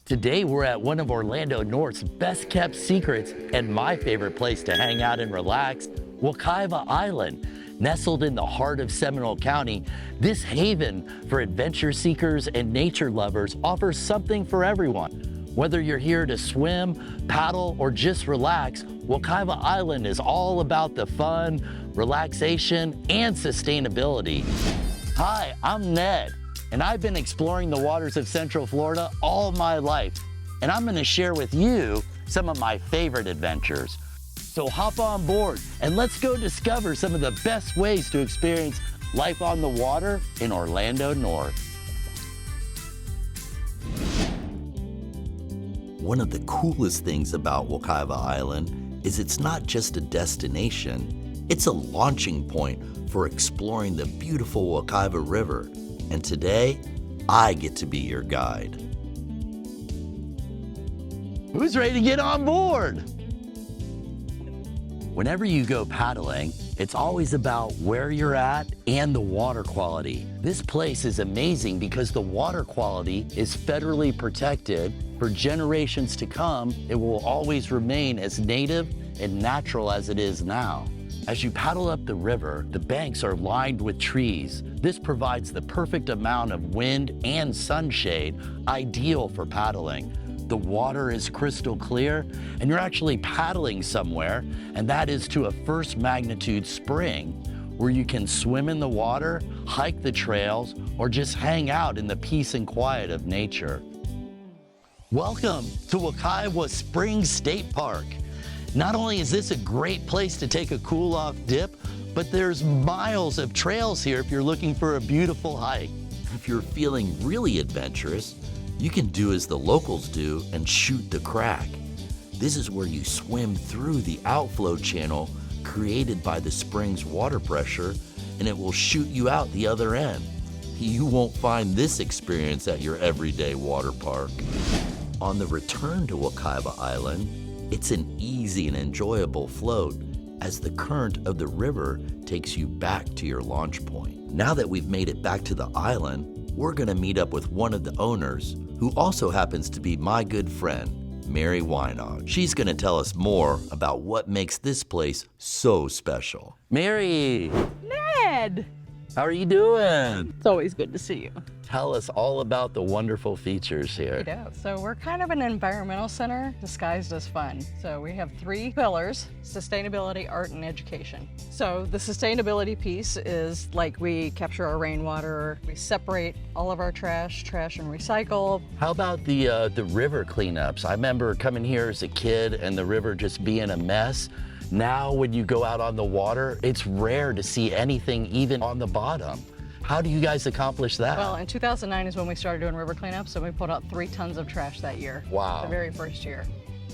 Today we're at one of Orlando North's best kept secrets and my favorite place to hang out and relax, Wekiva Island. Nestled in the heart of Seminole County, this haven for adventure seekers and nature lovers offers something for everyone. Whether you're here to swim, paddle, or just relax, Wekiva Island is all about the fun, relaxation, and sustainability. Hi, I'm Ned, and I've been exploring the waters of Central Florida all my life, and I'm gonna share with you some of my favorite adventures. So hop on board and let's go discover some of the best ways to experience life on the water in Orlando North. One of the coolest things about Wekiva Island is it's not just a destination, it's a launching point for exploring the beautiful Wekiva River. And today, I get to be your guide. Who's ready to get on board? Whenever you go paddling, it's always about where you're at and the water quality. This place is amazing because the water quality is federally protected. For generations to come, it will always remain as native and natural as it is now. As you paddle up the river, the banks are lined with trees. This provides the perfect amount of wind and sunshade, ideal for paddling. The water is crystal clear, and you're actually paddling somewhere, and that is to a first magnitude spring, where you can swim in the water, hike the trails, or just hang out in the peace and quiet of nature. Welcome to Wekiwa Springs State Park. Not only is this a great place to take a cool off dip, but there's miles of trails here if you're looking for a beautiful hike. If you're feeling really adventurous, you can do as the locals do and shoot the crack. This is where you swim through the outflow channel created by the spring's water pressure, and it will shoot you out the other end. You won't find this experience at your everyday water park. On the return to Wekiva Island, it's an easy and enjoyable float as the current of the river takes you back to your launch point. Now that we've made it back to the island, we're gonna meet up with one of the owners, who also happens to be my good friend, Mary Weinaug. She's gonna tell us more about what makes this place so special. Mary! Ned! How are you doing? It's always good to see you. Tell us all about the wonderful features here. You know, so we're kind of an environmental center disguised as fun. So we have 3 pillars: sustainability, art, and education. So the sustainability piece is like we capture our rainwater, we separate all of our trash and recycle. How about the river cleanups? I remember coming here as a kid and the river just being a mess. Now when you go out on the water, it's rare to see anything even on the bottom. How do you guys accomplish that? Well, in 2009 is when we started doing river cleanups, so we put out 3 tons of trash that year. Wow. The very first year.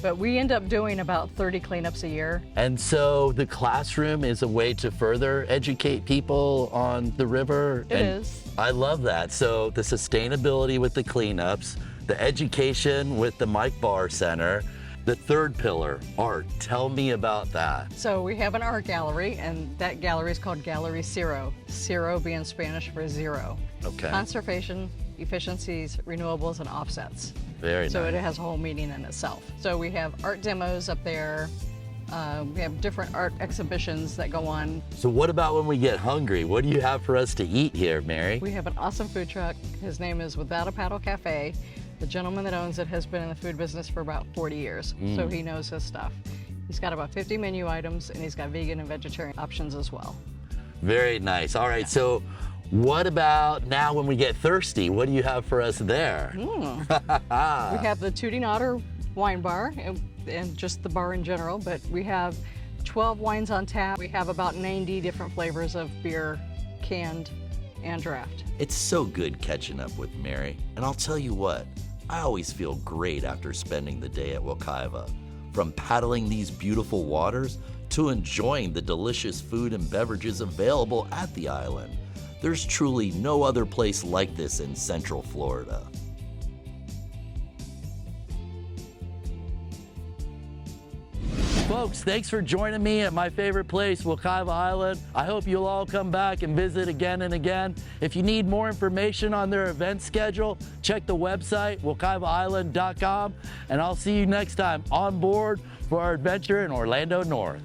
But we end up doing about 30 cleanups a year. And so the classroom is a way to further educate people on the river? It is. I love that. So the sustainability with the cleanups, the education with the Mike Bar Center, the third pillar, art. Tell me about that. So we have an art gallery, and that gallery is called Gallery Cero. Cero being Spanish for zero. Okay. Conservation, efficiencies, renewables, and offsets. Very So nice. it has a whole meaning in itself. So we have art demos up there. We have different art exhibitions that go on. So what about when we get hungry? What do you have for us to eat here, Mary? We have an awesome food truck. His name is Without a Paddle Cafe. The gentleman that owns it has been in the food business for about 40 years, so he knows his stuff. He's got about 50 menu items, and he's got vegan and vegetarian options as well. Very nice. All right, so what about now when we get thirsty? What do you have for us there? We have the Tooting Otter wine bar, and just the bar in general, but we have 12 wines on tap. We have about 90 different flavors of beer, canned and draft. It's so good catching up with Mary, and I'll tell you what, I always feel great after spending the day at Wekiva. From paddling these beautiful waters to enjoying the delicious food and beverages available at the island. There's truly no other place like this in Central Florida. Folks, thanks for joining me at my favorite place, Wekiva Island. I hope you'll all come back and visit again and again. If you need more information on their event schedule, Check the website, wekivaisland.com, and I'll see you next time on board for our adventure in Orlando North.